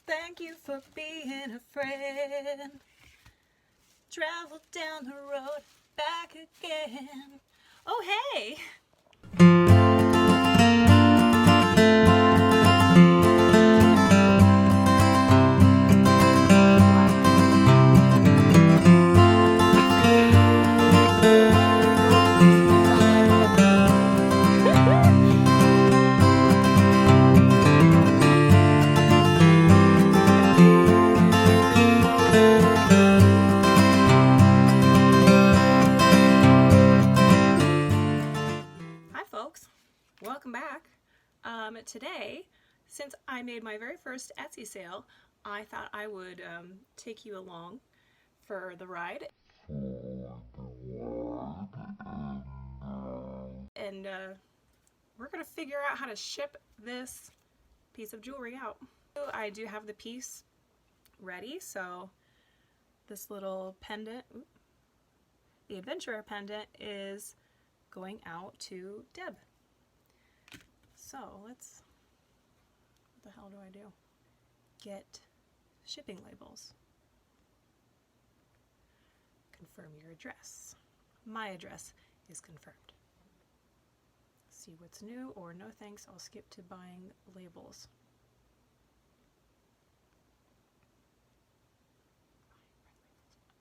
Thank you for being a friend. Travel down the road, back again. Oh, hey! Welcome back. Today, since I made my very first Etsy sale, I thought I would take you along for the ride. And we're going to figure out how to ship this piece of jewelry out. I do have the piece ready, so this little pendant, the adventurer pendant, is going out to Deb. So let's, what the hell do I do? Get shipping labels. Confirm your address. My address is confirmed. See what's new, or no thanks, I'll skip to buying labels.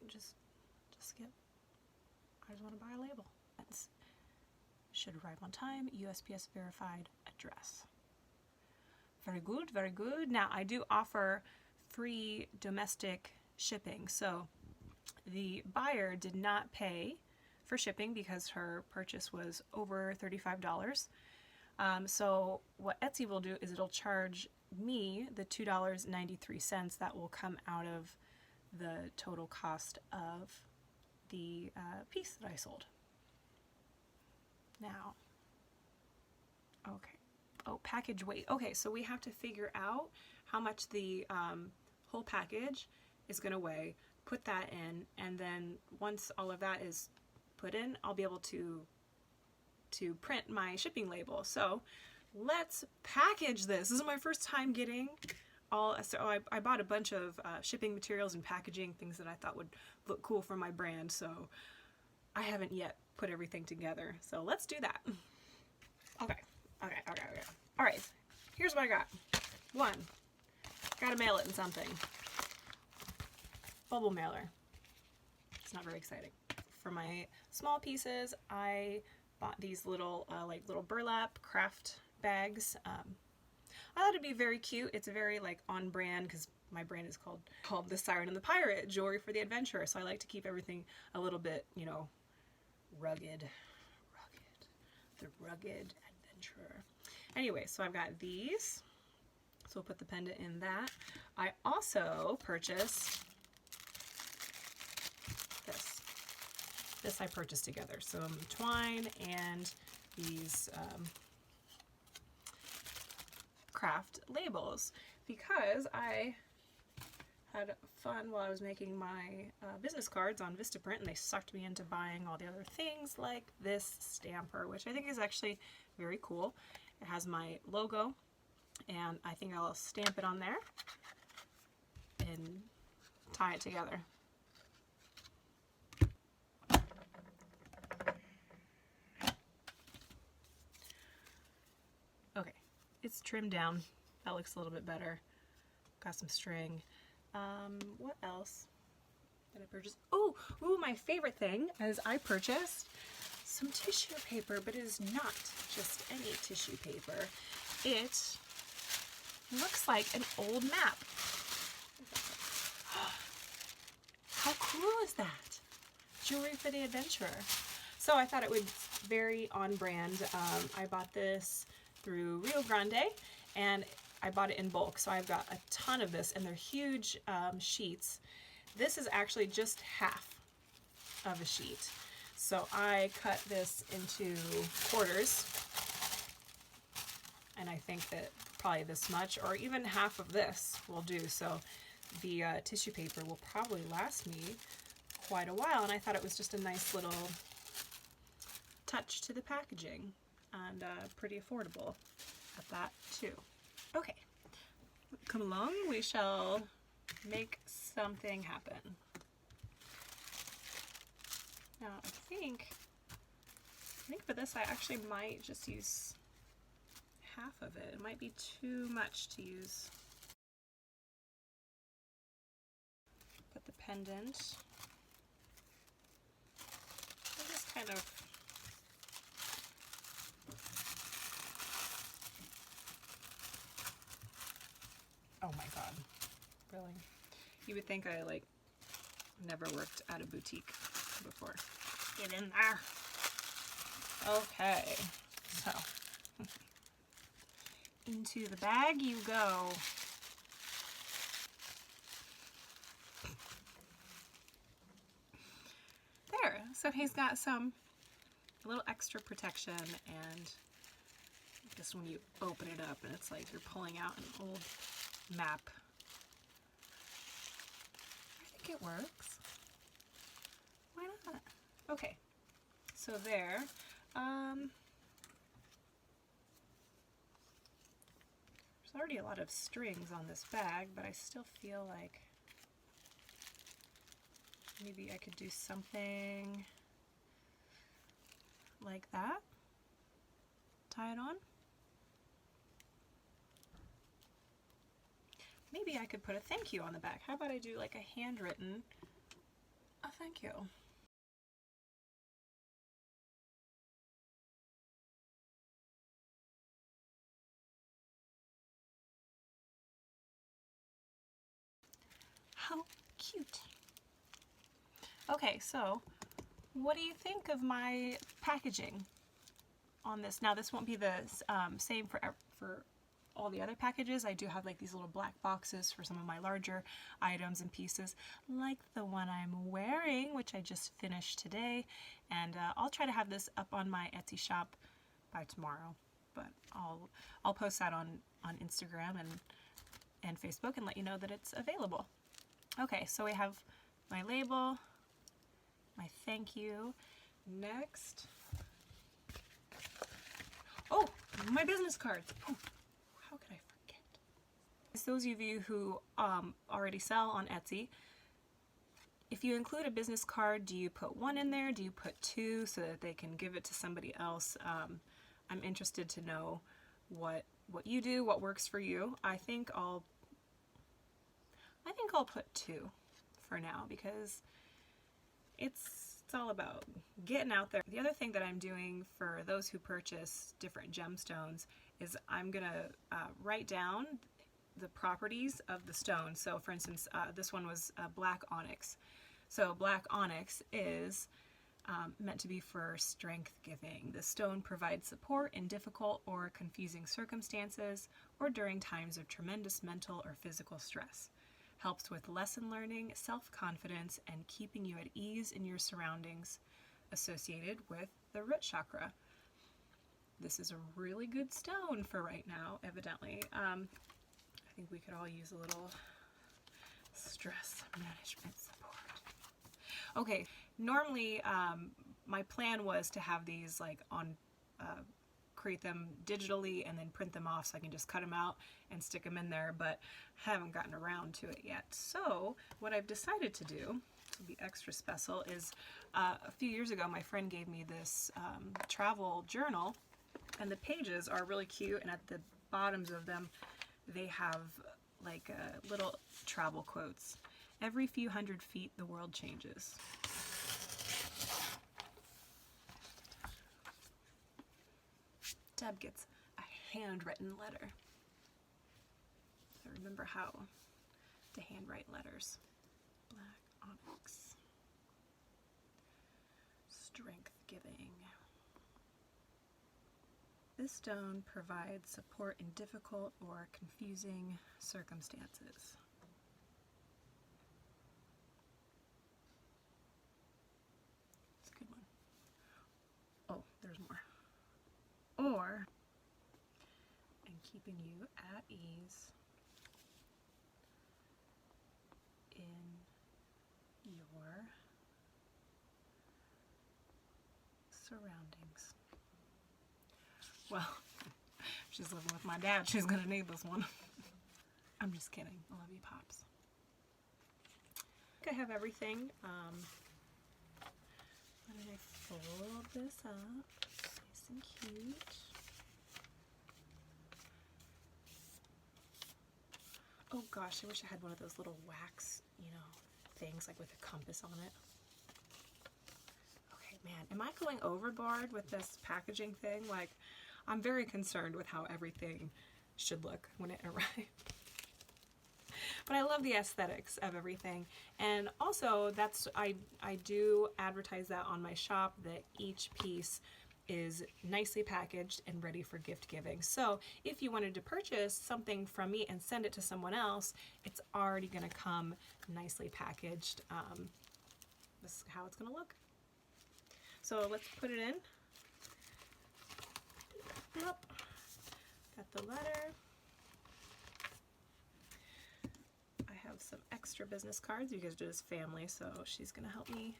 Just skip. I just want to buy a label. Should arrive on time, USPS verified address. Very good, very good. Now I do offer free domestic shipping. So the buyer did not pay for shipping because her purchase was over $35. So what Etsy will do is it'll charge me the $2.93 that will come out of the total cost of the piece that I sold. Now, okay, oh, package weight. Okay, so we have to figure out how much the whole package is going to weigh, put that in, and then once all of that is put in, I'll be able to print my shipping label. So let's package this. This is my first time getting all, so I bought a bunch of shipping materials and packaging, things that I thought would look cool for my brand, so I haven't yet put everything together. So let's do that. Okay. All right, here's what I got. One, gotta mail it in something. Bubble mailer. It's not very exciting. For my small pieces, I bought these little little burlap craft bags. I thought it'd be very cute. It's very like on brand because my brand is called the Siren and the Pirate, jewelry for the adventurer. So I like to keep everything a little bit, you know, rugged, the rugged adventurer. Anyway, so I've got these, so we'll put the pendant in that. I also purchased this I purchased together, some twine and these craft labels, because I had fun while I was making my business cards on Vistaprint, and they sucked me into buying all the other things like this stamper, which I think is actually very cool. It has my logo, and I think I'll stamp it on there and tie it together. Okay, it's trimmed down. That looks a little bit better. Got some string. What else did I purchase? Oh, my favorite thing is I purchased some tissue paper, but it is not just any tissue paper. It looks like an old map. How cool is that? Jewelry for the adventurer. So I thought it would very on brand. I bought this through Rio Grande, and I bought it in bulk, so I've got a ton of this, and they're huge sheets. This is actually just half of a sheet. So I cut this into quarters, and I think that probably this much, or even half of this will do. So the tissue paper will probably last me quite a while, and I thought it was just a nice little touch to the packaging, and pretty affordable at that too. Okay, come along, we shall make something happen. Now I think for this I actually might just use half of it. It might be too much to use. Put the pendant. I just kind of oh my god, really? You would think I like never worked at a boutique before. Get in there. Okay, so into the bag you go. There, so he's got a little extra protection, and just when you open it up and it's like you're pulling out an old map. I think it works. Why not? Okay, so there. There's already a lot of strings on this bag, but I still feel like maybe I could do something like that. Tie it on. Maybe I could put a thank you on the back. How about I do like a handwritten thank you? How cute. Okay, so what do you think of my packaging on this? Now this won't be the same for all the other packages. I do have like these little black boxes for some of my larger items and pieces, like the one I'm wearing, which I just finished today, and I'll try to have this up on my Etsy shop by tomorrow, but I'll post that on Instagram and Facebook and let you know that it's available. Okay, so we have my label, my thank you. Next, oh, my business cards. Oh, how could I forget? Those of you who already sell on Etsy, if you include a business card, do you put one in there? Do you put two so that they can give it to somebody else? I'm interested to know what you do, what works for you. I think I'll put two for now, because it's all about getting out there. The other thing that I'm doing for those who purchase different gemstones is I'm gonna write down the properties of the stone. So for instance, this one was black onyx. So black onyx is meant to be for strength giving. The stone provides support in difficult or confusing circumstances or during times of tremendous mental or physical stress. Helps with lesson learning, self-confidence, and keeping you at ease in your surroundings, associated with the root chakra. This is a really good stone for right now, evidently. I think we could all use a little stress management support. Okay, normally my plan was to have these like on create them digitally and then print them off so I can just cut them out and stick them in there, but haven't gotten around to it yet. So what I've decided to do, to be extra special, is a few years ago my friend gave me this travel journal, and the pages are really cute, and at the bottoms of them they have like little travel quotes. Every few hundred feet the world changes. Deb gets a handwritten letter. So remember how to handwrite letters. Black onyx. Strength giving. This stone provides support in difficult or confusing circumstances. It's a good one. Oh, there's more. Or, and keeping you at ease in your surroundings. Well, she's living with my dad. She's gonna need this one. I'm just kidding. I love you, Pops. I have everything. Why did I fold this up? Nice and cute. Oh gosh, I wish I had one of those little wax, you know, things like with a compass on it. Okay, man, am I going overboard with this packaging thing? Like, I'm very concerned with how everything should look when it arrives. But I love the aesthetics of everything. And also, I do advertise that on my shop, that each piece is nicely packaged and ready for gift giving. So if you wanted to purchase something from me and send it to someone else, it's already going to come nicely packaged. This is how it's going to look. So let's put it in. Yep. Got the letter. I have some extra business cards because it is family, so she's going to help me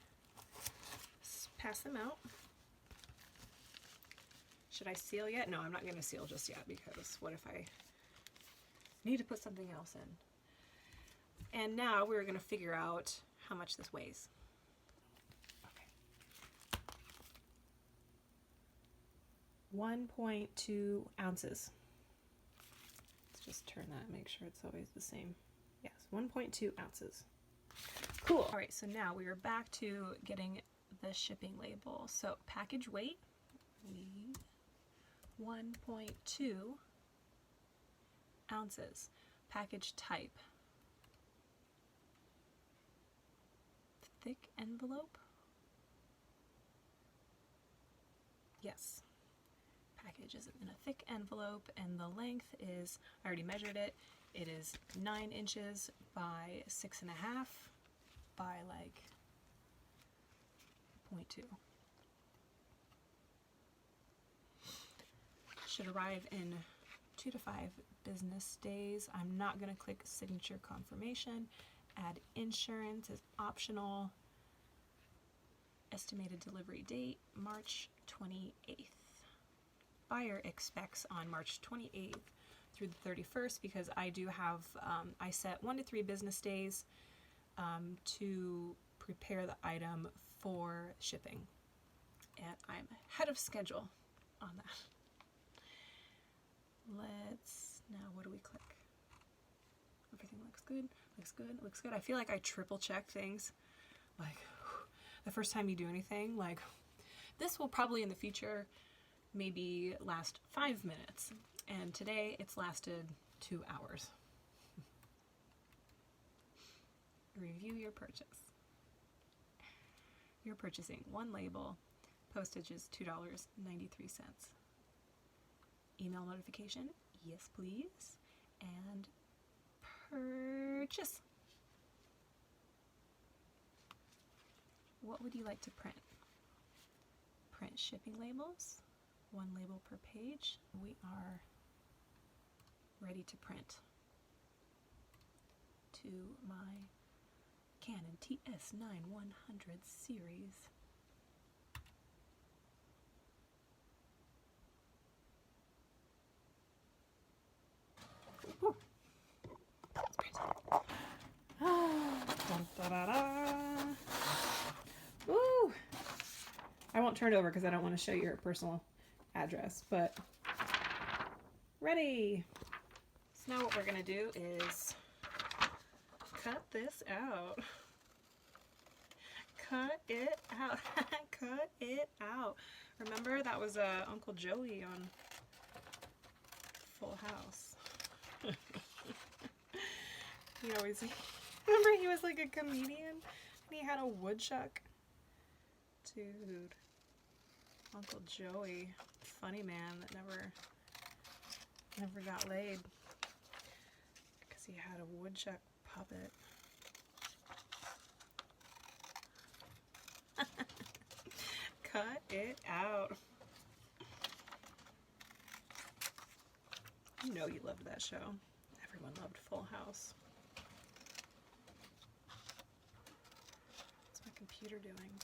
pass them out. Should I seal yet? No, I'm not going to seal just yet, because what if I need to put something else in? And now we're going to figure out how much this weighs. Okay. 1.2 ounces. Let's just turn that and make sure it's always the same. Yes, 1.2 ounces. Cool. All right, so now we are back to getting the shipping label. So package weight, 1.2 ounces. Package type, thick envelope. Yes, package is in a thick envelope, and the length is, I already measured it, it is 9 inches by 6.5 by like 0.2. Should arrive in 2 to 5 business days. I'm not going to click signature confirmation. Add insurance is optional. Estimated delivery date, March 28th. Buyer expects on March 28th through the 31st, because I do have, I set 1 to 3 business days to prepare the item for shipping. And I'm ahead of schedule on that. Now what do we click? Everything looks good, looks good, looks good. I feel like I triple check things. Like, the first time you do anything, like, this will probably in the future maybe last 5 minutes. And today it's lasted 2 hours. Review your purchase. You're purchasing 1 label. Postage is $2.93. Email notification, yes please, and purchase. What would you like to print? Print shipping labels, 1 label per page. We are ready to print to my Canon TS9100 series. Woo! I won't turn it over because I don't want to show you her personal address, but ready. So now what we're going to do is cut this out. Cut it out. Cut it out. Remember, that was Uncle Joey on Full House. He always, remember he was like a comedian and he had a woodchuck? Dude, Uncle Joey, funny man that never got laid because he had a woodchuck puppet. Cut it out. You know you loved that show. Everyone loved Full House. What's my computer doing?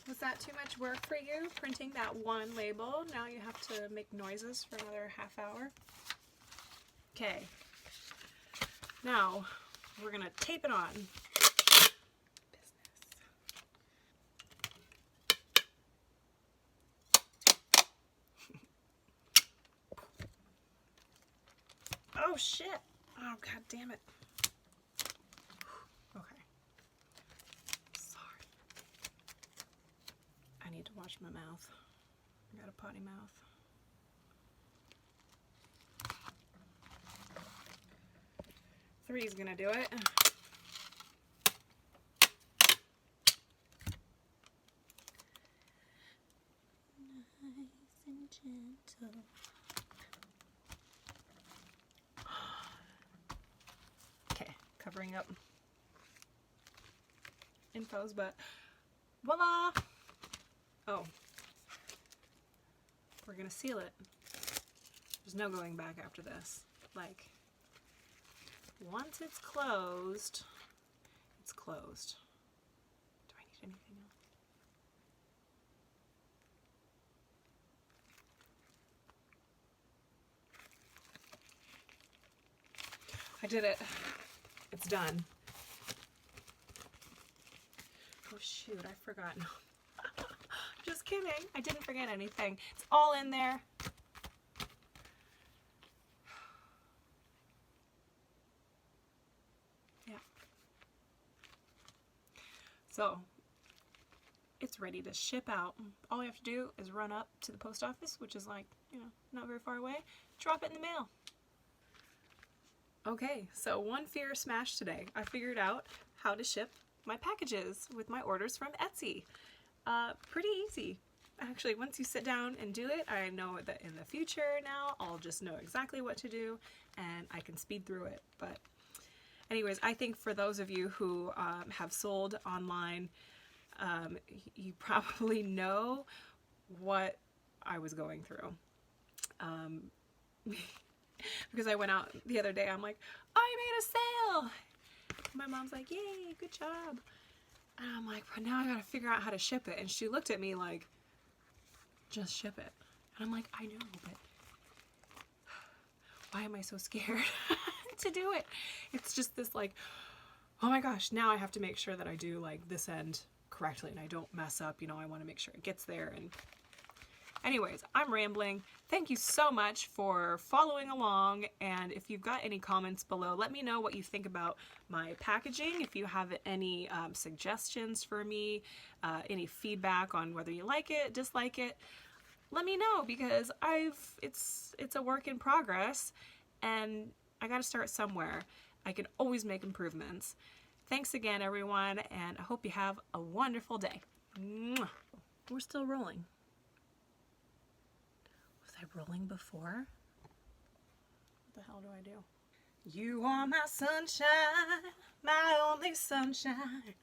Was that too much work for you, printing that 1 label? Now you have to make noises for another half hour? Okay. Now we're gonna tape it on. Oh shit! Oh god damn it. Okay. Sorry. I need to wash my mouth. I got a potty mouth. Three's gonna do it. Nice and gentle. Okay, covering up infos, but voila! Oh, we're gonna seal it. There's no going back after this. Like, once it's closed, it's closed. Do I need anything else? I did it. It's done. Oh shoot, I forgot. No. Just kidding. I didn't forget anything. It's all in there. Yeah. So, it's ready to ship out. All we have to do is run up to the post office, which is like, you know, not very far away, drop it in the mail. Okay, so one fear smashed today. I figured out how to ship my packages with my orders from Etsy. Pretty easy. Actually, once you sit down and do it, I know that in the future now, I'll just know exactly what to do and I can speed through it. But anyways, I think for those of you who have sold online, you probably know what I was going through. Because I went out the other day, I'm like, I made a sale! My mom's like, yay, good job. And I'm like, but now I gotta figure out how to ship it. And she looked at me like, just ship it. And I'm like, I know, but why am I so scared to do it? It's just this like, oh my gosh, now I have to make sure that I do like this end correctly and I don't mess up. You know, I want to make sure it gets there. And anyways, I'm rambling. Thank you so much for following along, and if you've got any comments below, let me know what you think about my packaging. If you have any suggestions for me, any feedback on whether you like it, dislike it, let me know, because it's a work in progress and I got to start somewhere. I can always make improvements. Thanks again, everyone, and I hope you have a wonderful day. Mwah. We're still rolling. Was I rolling before? What the hell do I do? You are my sunshine, my only sunshine.